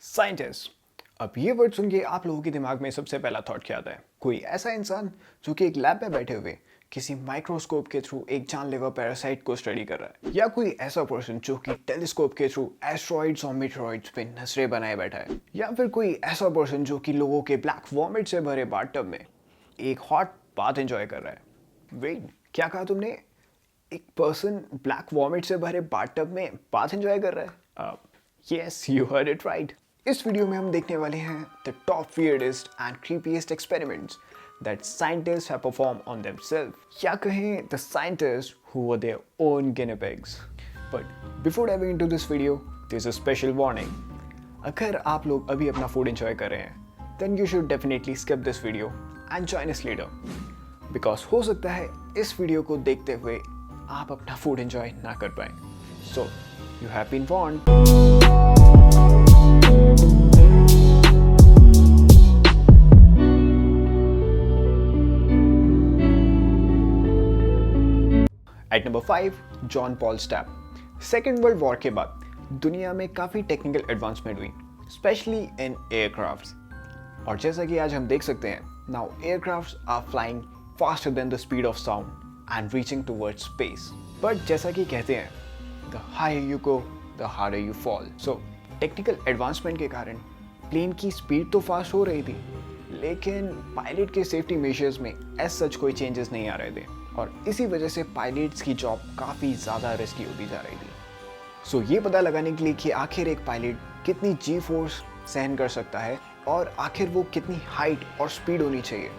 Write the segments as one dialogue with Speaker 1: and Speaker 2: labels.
Speaker 1: Scientist. अब ये word सुन के आप लोगों के दिमाग में सबसे पहला थॉट क्या आता है? कोई ऐसा इंसान जो कि एक लैब में बैठे हुए किसी माइक्रोस्कोप के थ्रू एक जानलेवा पैरासाइट को स्टडी कर रहा है, या कोई ऐसा पर्सन जो कि टेलीस्कोप के थ्रू एस्ट्रॉइड्स और मीटरॉइड्स पे नजरें बनाए बैठा है, या फिर कोई ऐसा पर्सन जो कि लोगों के ब्लैक वॉमिट से भरे बाथटब में एक हॉट बाथ एंजॉय कर रहा है। वेट, क्या कहा तुमने? एक पर्सन ब्लैक वॉमिट से भरे बाथटब में बाथ एंजॉय कर रहा है? Yes, you heard it right. इस वीडियो में हम देखने वाले हैं the top weirdest and creepiest experiments that scientists have performed on themselves, या कहें the scientists who were their own guinea pigs. But before diving into this video, there's a special warning. अगर आप लोग अभी अपना फूड एंजॉय कर रहे हैं, then you should definitely skip this video and join us later. Because हो सकता है इस वीडियो को देखते हुए आप अपना फूड एंजॉय ना कर पाएं. So, you have been warned. At number 5, John Paul Stapp. Second world war के बाद दुनिया में काफ़ी टेक्निकल एडवांसमेंट हुई, स्पेशली इन एयरक्राफ्ट्स। और जैसा कि आज हम देख सकते हैं, now aircrafts are flying faster than the speed of sound and reaching towards space. But जैसा कि कहते हैं, the higher you go the harder you fall. So technical advancement के कारण प्लेन की स्पीड तो फास्ट हो रही थी, लेकिन पायलट के सेफ्टी मेजर्स में एज सच कोई चेंजेस नहीं आ रहे थे, और इसी वजह से पायलट्स की जॉब काफ़ी ज़्यादा रिस्की होती जा रही थी। सो ये पता लगाने के लिए कि आखिर एक पायलट कितनी जी फोर्स सहन कर सकता है और आखिर वो कितनी हाइट और स्पीड होनी चाहिए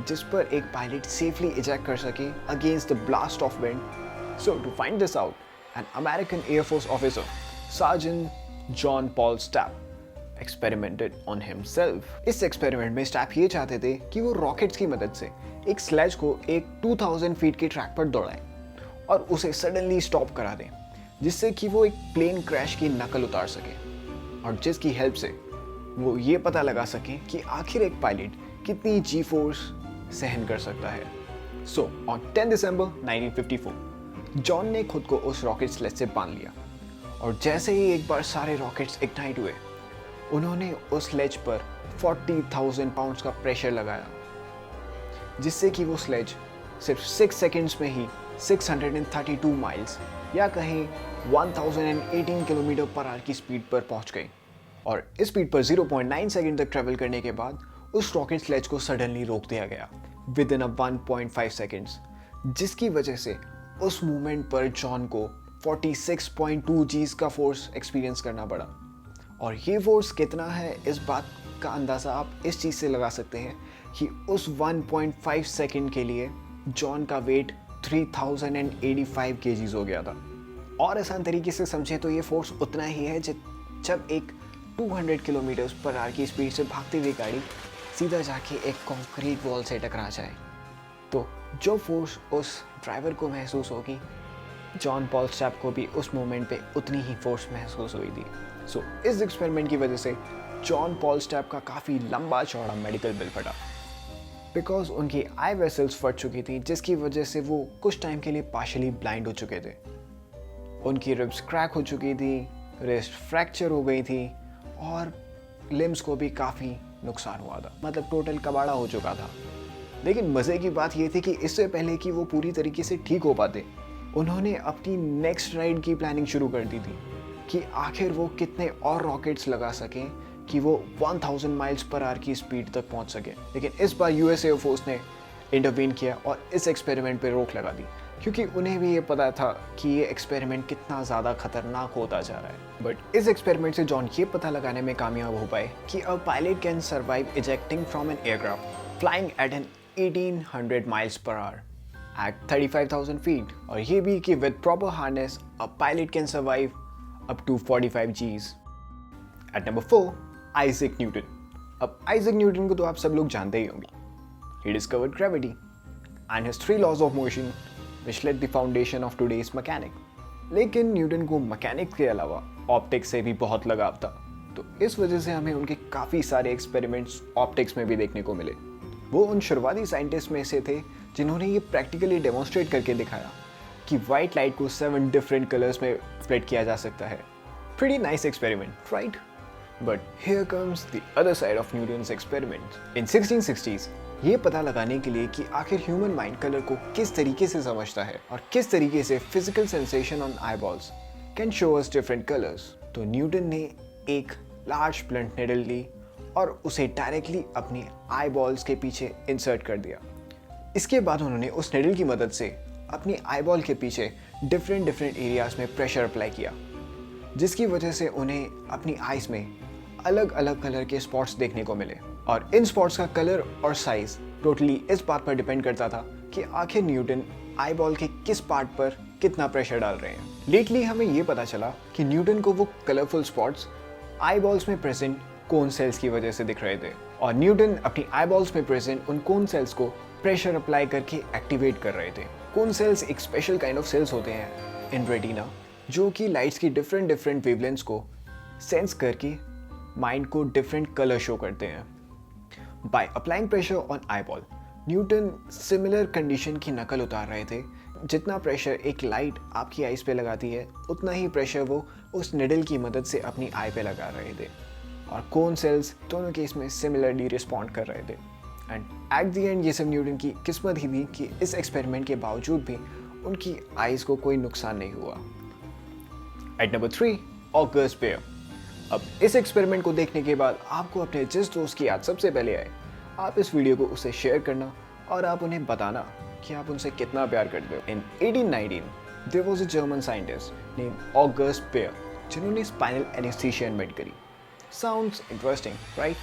Speaker 1: जिस पर एक पायलट सेफली इजेक्ट कर सके against the blast of wind. So to find this out, an American air force officer sergeant John Paul Stapp experimented on himself. इस एक्सपेरिमेंट में स्टैप ये चाहते थे कि वो रॉकेट्स की मदद से एक स्लेज को एक 2000 फीट के ट्रैक पर दौड़ाएं और उसे सडनली स्टॉप करा दें, जिससे कि वो एक प्लेन क्रैश की नकल उतार सके, और जिसकी हेल्प से वो ये पता लगा सकें कि आखिर एक पायलट कितनी जी फोर्स सहन कर सकता है। सो ऑन 10 दिसंबर 1954 जॉन ने खुद को उस रॉकेट स्लेज से बांध लिया, और जैसे ही एक बार सारे रॉकेट्स इग्नाइट हुए, उन्होंने उस स्लेज पर 40,000 पाउंड्स का प्रेशर लगाया, जिससे कि वो स्लेज सिर्फ 6 सेकंड्स में ही 632 माइल्स या कहें 1018 किलोमीटर पर आवर की स्पीड पर पहुंच गई। और इस स्पीड पर 0.9 सेकंड तक ट्रेवल करने के बाद उस रॉकेट स्लेज को सडनली रोक दिया गया विद इन 1.5 सेकंड्स, जिसकी वजह से उस मूवमेंट पर जॉन को 46.2 जीज का फोर्स एक्सपीरियंस करना पड़ा। और ये फोर्स कितना है, इस बात का अंदाज़ा आप इस चीज़ से लगा सकते हैं कि उस 1.5 सेकंड के लिए जॉन का वेट 3085 केजीज हो गया था। और आसान तरीके से समझें तो ये फोर्स उतना ही है जब एक 200 किलोमीटर पर आवर की स्पीड से भागती हुई गाड़ी सीधा जाके एक कंक्रीट वॉल से टकरा जाए, तो जो फोर्स उस ड्राइवर को महसूस होगी, जॉन पॉल स्टैप को भी उस मोमेंट पे उतनी ही फोर्स महसूस हुई थी। सो इस एक्सपेरिमेंट की वजह से जॉन पॉल स्टैप का काफ़ी लंबा चौड़ा मेडिकल बिल फटा, बिकॉज उनकी आई वेसल्स फट चुकी थी, जिसकी वजह से वो कुछ टाइम के लिए पार्शली ब्लाइंड हो चुके थे। उनकी रिब्स क्रैक हो चुकी थी, रिस्ट फ्रैक्चर हो गई थी, और लिम्स को भी काफ़ी नुकसान हुआ था, मतलब टोटल कबाड़ा हो चुका था। लेकिन मज़े की बात ये थी कि इससे पहले कि वो पूरी तरीके से ठीक हो पाते, उन्होंने अपनी नेक्स्ट राइड की प्लानिंग शुरू कर दी थी कि आखिर वो कितने और रॉकेट्स लगा सकें कि वो 1000 माइल्स पर आवर की स्पीड तक पहुंच सके। लेकिन इस बार यूएस एयरफोर्स ने इंटरवीन किया और इस एक्सपेरिमेंट पे रोक लगा दी, क्योंकि उन्हें भी ये पता था कि ये एक्सपेरिमेंट कितना ज़्यादा खतरनाक होता जा रहा है। बट इस एक्सपेरिमेंट से जॉन ये पता लगाने में कामयाब हो पाए कि a pilot can survive ejecting from an aircraft flying at an 1800 miles per hour at 35,000 feet, और ये भी कि with proper harness a pilot can survive up to 45 Gs। At number 4, Isaac Newton. अब आइजैक न्यूटन को तो आप सब लोग जानते ही होंगे। He discovered gravity and his 3 laws of motion which laid the foundation of today's mechanics. लेकिन Newton को मैकेनिक्स के अलावा ऑप्टिक्स से भी बहुत लगाव था, तो इस वजह से हमें उनके काफ़ी सारे एक्सपेरिमेंट्स ऑप्टिक्स में भी देखने को मिले। वो उन शुरुआती साइंटिस्ट में से थे जिन्होंने ये प्रैक्टिकली डेमोन्स्ट्रेट करके दिखाया कि वाइट लाइट को 7 डिफरेंट कलर्स में स्प्लिट किया जा सकता है। Pretty nice experiment, right? But here comes the other side of Newton's experiment. In 1660s, ये पता लगाने के लिए कि आखिर ह्यूमन माइंड कलर को किस तरीके से समझता है और किस तरीके से physical sensation on eyeballs can show us different colours, तो न्यूटन ने एक लार्ज ब्लंट निडल ली और उसे डायरेक्टली अपनी आईबॉल्स के पीछे इंसर्ट कर दिया। इसके बाद उन्होंने उस निडल की मदद से अपनी आईबॉल के पीछे डिफरेंट एरियाज में प्रेशर अप्लाई किया, जिसकी वजह से उन्हें अपनी आईज में अलग अलग कलर के स्पॉट्स देखने को मिले। और इन स्पॉट्स का कलर और साइज टोटली इस बात पर डिपेंड करता था कि आखिर न्यूटन आईबॉल के किस पार्ट पर कितना प्रेशर डाल रहे हैं। लेटली हमें ये पता चला कि न्यूटन को वो कलरफुल स्पॉट्स आईबॉल्स में प्रेजेंट कोन सेल्स की वजह से दिख रहे थे, और न्यूटन अपनी आईबॉल्स में प्रेजेंट उन कोन सेल्स को प्रेशर अप्लाई करके एक्टिवेट कर रहे थे। कोन सेल्स एक स्पेशल काइंड ऑफ सेल्स होते हैं इन रेटिना, जो कि लाइट्स की डिफरेंट वेवलेंथ्स को सेंस करके माइंड को डिफरेंट कलर शो करते हैं। By applying pressure on eyeball, Newton similar condition की नकल उतार रहे थे। जितना प्रेशर एक लाइट आपकी आईज पे लगाती है, उतना ही प्रेशर वो उस निडल की मदद से अपनी आई पे लगा रहे थे, और कोन सेल्स दोनों केस में सिमिलरली रिस्पॉन्ड कर रहे थे। एंड एट द एंड ये सब न्यूटन की किस्मत ही थी कि इस एक्सपेरिमेंट के बावजूद भी उनकी आईज को कोई नुकसान नहीं हुआ। At number 3, August Bier. अब इस एक्सपेरिमेंट को देखने के बाद आपको अपने जिस दोस्त की याद सबसे पहले आए, आप इस वीडियो को उसे शेयर करना और आप उन्हें बताना कि आप उनसे कितना प्यार करते हो। In 1819 there was a German scientist name August Bier, जिन्होंने स्पाइनल एनेस्थीसिया इन्वेंट करी। Sounds interesting, right?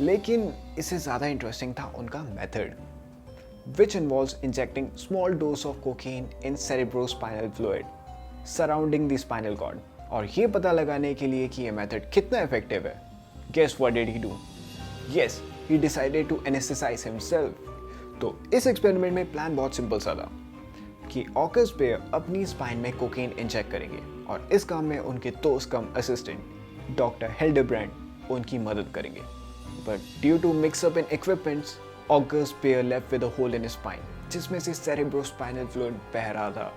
Speaker 1: लेकिन इससे ज़्यादा इंटरेस्टिंग था उनका method, which involves injecting small dose of cocaine in cerebrospinal fluid surrounding the spinal cord, और ये पता लगाने के लिए कि ये मेथड कितना इफेक्टिव है, guess what did he do? Yes, he decided to anesthetize himself. तो इस एक्सपेरिमेंट में प्लान बहुत सिंपल सा था कि ऑगस्ट पेयर अपनी स्पाइन में कोकेन इंजेक्ट करेंगे, और इस काम में उनके दोस्त कम असिस्टेंट डॉक्टर हिल्डेब्रैंड उनकी मदद करेंगे। But due to mix up in equipments, August Bier left with a hole in spine, जिसमें से सेरेब्रोस्पाइनल फ्लूइड बह रहा था।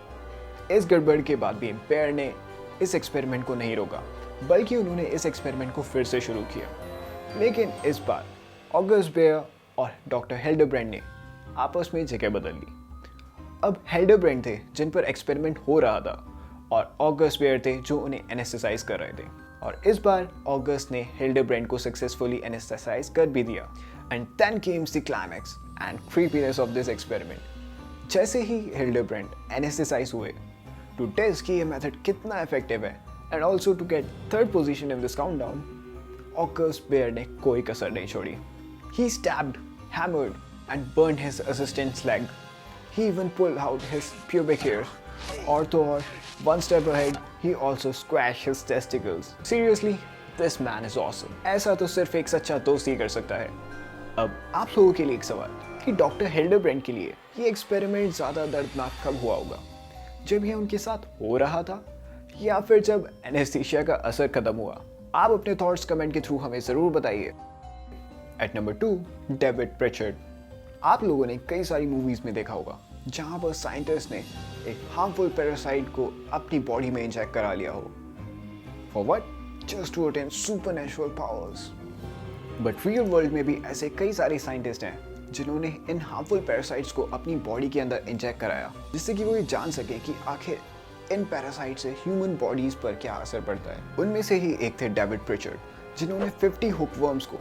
Speaker 1: इस गड़बड़ के बाद भी पेयर ने इस एक्सपेरिमेंट को नहीं रोका, बल्कि उन्होंने इस एक्सपेरिमेंट को फिर से शुरू किया। लेकिन इस बार ऑगस्ट पेयर और डॉक्टर हिल्डेब्रैंड ने आपस में जगह बदल ली। अब हिल्डेब्रैंड थे जिन पर एक्सपेरिमेंट हो रहा था, और ऑगस्ट पेयर थे जो उन्हें एनेस्थेसाइज कर रहे थे। और इस बार ऑगस्ट ने हिल्डेब्रैंड को सक्सेसफुली एनेस्थेसाइज कर भी दिया। And then comes the climax and creepiness of this experiment. जैसे ही हिल्डेब्रैंड एनेस्थेसाइज हुए, टू टेस्ट कि ये मेथड कितना इफेक्टिव है and also to get third position in this countdown, August Bier ने कोई कसर नहीं छोड़ी। He stabbed, hammered and burned his assistant's leg. He even pulled out his pubic hairs. Or one step ahead, he also squashed his testicles. Seriously, this man is awesome. ऐसा तो सिर्फ एक सच्चा दोस्त ही कर सकता है। अब आप लोगों के लिए एक सवाल कि डॉक्टर हिल्डेब्रैंड के लिए ये एक्सपेरिमेंट ज़्यादा दर्दनाक कब हुआ होगा? जब ये उनके साथ हो रहा था, या फिर जब एनेस्थीसिया का असर खत्म हुआ? आप अपने थॉट्स कमेंट के थ्रू हमें ज़रूर बताइए। At number 2, David Pritchard. आप लोगों ने कई सारी मूवीज़ में देखा होगा जहाँ पर साइंटिस्ट ने एक हार्मफुल पैरासाइट को अपनी बॉडी में इंजेक्ट करा लिया हो। For what? Just to attain supernatural powers. But real world में भी ऐसे कई सारे साइंटिस्ट हैं जिन्होंने इन हार्मफुल पैरासाइट्स को अपनी बॉडी के अंदर इंजेक्ट कराया, जिससे कि वो ये जान सके कि आखिर इन पैरासाइट से ह्यूमन बॉडीज़ पर क्या असर पड़ता है। उनमें से ही एक थे डेविड प्रिचर्ड, जिन्होंने 50 हुकवर्म्स को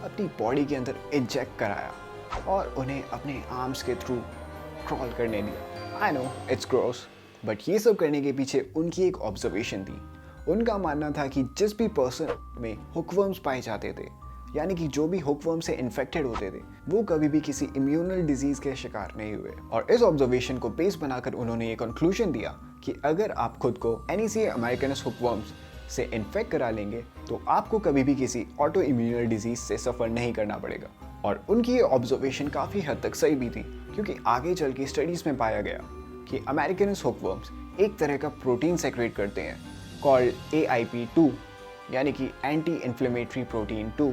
Speaker 1: अपनी बॉडी के अंदर इंजेक्ट कराया और उन्हें अपने आर्म्स के थ्रू क्रॉल करने दिया। I know it's gross, but ये सब करने के पीछे उनकी एक ऑब्जर्वेशन थी। उनका मानना था कि जिस भी पर्सन में हुकवर्म्स पाए जाते थे, यानी कि जो भी हुकवर्म से इन्फेक्टेड होते थे, वो कभी भी किसी इम्यूनल डिजीज के शिकार नहीं हुए। और इस ऑब्जर्वेशन को बेस बनाकर उन्होंने ये कंक्लूजन दिया कि अगर आप खुद को एनीसिया अमेरिकनस हुकवर्म्स से इन्फेक्ट करा लेंगे तो आपको कभी भी किसी ऑटो इम्यूनल डिजीज से सफ़र नहीं करना पड़ेगा। और उनकी ये ऑब्जर्वेशन काफ़ी हद तक सही भी थी, क्योंकि आगे चल के स्टडीज़ में पाया गया कि अमेरिकनस हुकवर्म्स एक तरह का प्रोटीन सेक्रेट करते हैं कॉल्ड AIP2, यानी कि एंटी इन्फ्लेमेटरी प्रोटीन 2,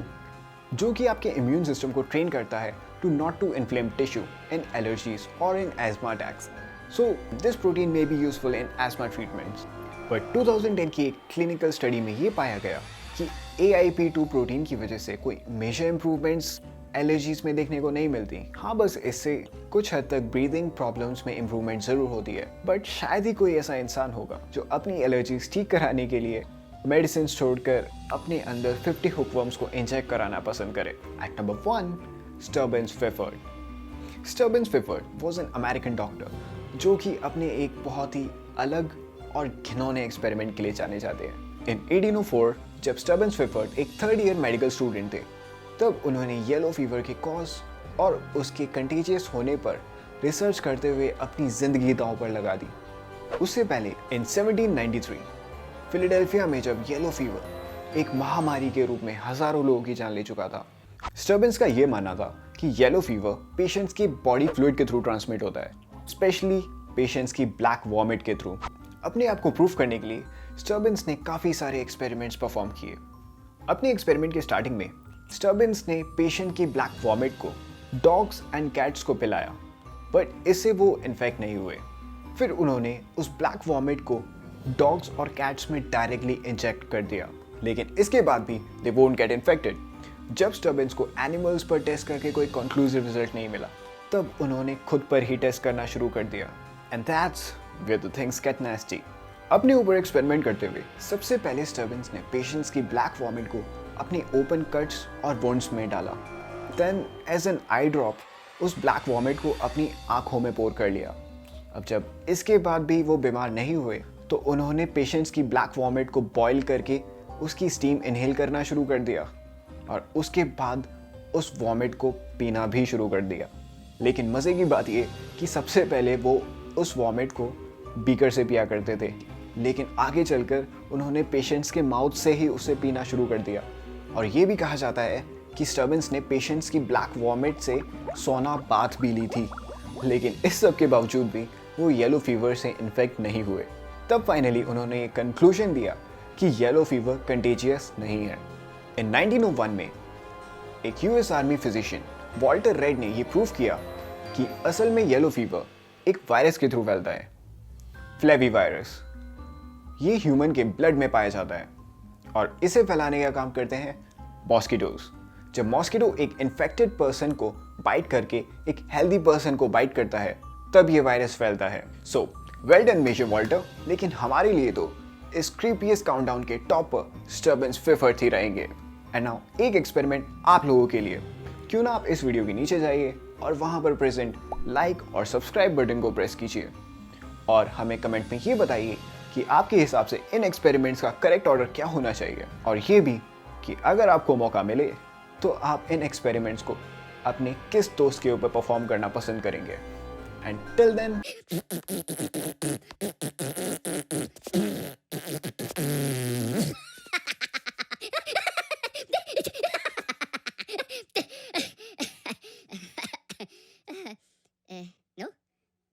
Speaker 1: जो कि आपके इम्यून सिस्टम को ट्रेन करता है to not to inflame tissue in allergies और in asthma attacks. So this protein may be useful in asthma treatments. But 2010 की एक क्लिनिकल स्टडी में ये पाया गया कि AIP2 प्रोटीन की वजह से कोई मेजर इंप्रूवमेंट्स एलर्जीज में देखने को नहीं मिलती। हाँ, बस इससे कुछ हद तक ब्रीदिंग प्रॉब्लम्स में इंप्रूवमेंट जरूर होती है, बट शायद ही कोई ऐसा इंसान होगा जो अपनी एलर्जीज ठीक कराने के लिए मेडिसिन छोड़कर अपने अंदर 50 हुकवर्म्स को इंजेक्ट कराना पसंद करे। At number 1, Stubbins Ffirth. Stubbins Ffirth was an American doctor जो कि अपने एक बहुत ही अलग और घिनौने एक्सपेरिमेंट के लिए जाने जाते हैं। इन 1804 जब स्टर्बेंस फिफर्ड एक 3rd ईयर मेडिकल स्टूडेंट थे, तब उन्होंने येलो फीवर के कॉज और उसके कंटेजियस होने पर रिसर्च करते हुए अपनी जिंदगी दांव पर लगा दी। उससे पहले इन 1793 फिलाडेल्फिया में जब येलो फीवर एक महामारी के रूप में हजारों लोगों की जान ले चुका था, स्टर्बेंस का यह मानना था कि येलो फीवर पेशेंट्स के बॉडी फ्लूइड के थ्रू ट्रांसमिट होता है, स्पेशली पेशेंट्स की ब्लैक वॉमिट के थ्रू। अपने आप को प्रूफ करने के लिए स्टर्बेंस ने काफ़ी सारे एक्सपेरिमेंट्स परफॉर्म किए। अपने एक्सपेरिमेंट के स्टार्टिंग में स्टर्बेंस ने पेशेंट की ब्लैक वॉमिट को डॉग्स एंड कैट्स को पिलाया, बट इससे वो इन्फेक्ट नहीं हुए। फिर उन्होंने उस ब्लैक वॉमिट को डॉग्स और कैट्स में डायरेक्टली इंजेक्ट कर दिया, लेकिन इसके बाद भी दे वोंट गेट इन्फेक्टेड। जब स्टर्बेंस को एनिमल्स पर टेस्ट करके कोई कंक्लूसिव रिजल्ट नहीं मिला, तब उन्होंने खुद पर ही टेस्ट करना शुरू कर दिया। And that's where the things get nasty. अपने ऊपर एक्सपेरिमेंट करते हुए सबसे पहले स्टर्बेंस ने पेशेंट्स की ब्लैक वॉमिट को अपने ओपन कट्स और वुंड्स में डाला। Then as an eye drop उस ब्लैक वॉमिट को अपनी आंखों में पोर कर लिया। अब जब इसके बाद भी वो बीमार नहीं हुए, तो उन्होंने पेशेंट्स की ब्लैक वॉमिट को बॉईल करके उसकी स्टीम इनहेल करना शुरू कर दिया और उसके बाद उस वॉमिट को पीना भी शुरू कर दिया। लेकिन मज़े की बात ये कि सबसे पहले वो उस वॉमिट को बीकर से पिया करते थे, लेकिन आगे चलकर उन्होंने पेशेंट्स के माउथ से ही उसे पीना शुरू कर दिया। और ये भी कहा जाता है कि स्टर्बेंस ने पेशेंट्स की ब्लैक वॉमिट से सोना बाथ भी ली थी, लेकिन इस सब के बावजूद भी वो येलो फीवर से इन्फेक्ट नहीं हुए। तब फाइनली उन्होंने ये कंक्लूजन दिया कि येलो फीवर कंटेजियस नहीं है। इन 1901 में एक US army physician Walter red ने ये प्रूव किया कि असल में येलो फीवर एक वायरस के थ्रू फैलता है, फ्लेवी वायरस। ये ह्यूमन के ब्लड में पाया जाता है और इसे फैलाने का काम करते हैं मॉस्किटोज। जब मॉस्किटो एक इन्फेक्टेड पर्सन को बाइट करके एक हेल्दी पर्सन को बाइट करता है, तब ये वायरस फैलता है। So well done Major Walter, लेकिन हमारे लिए तो इस क्रीपीएस्ट काउंटडाउन के टॉप पर स्टर्बेंस फिफर्ड ही रहेंगे। एंड नाउ एक एक्सपेरिमेंट आप लोगों के लिए। क्यों ना आप इस वीडियो के नीचे जाइए और वहां पर प्रेजेंट लाइक और सब्सक्राइब बटन को प्रेस कीजिए और हमें कमेंट में ये बताइए कि आपके हिसाब से इन एक्सपेरिमेंट्स का करेक्ट ऑर्डर क्या होना चाहिए, और ये भी कि अगर आपको मौका मिले तो आप इन एक्सपेरिमेंट्स को अपने किस दोस्त के ऊपर परफॉर्म करना पसंद करेंगे। And till then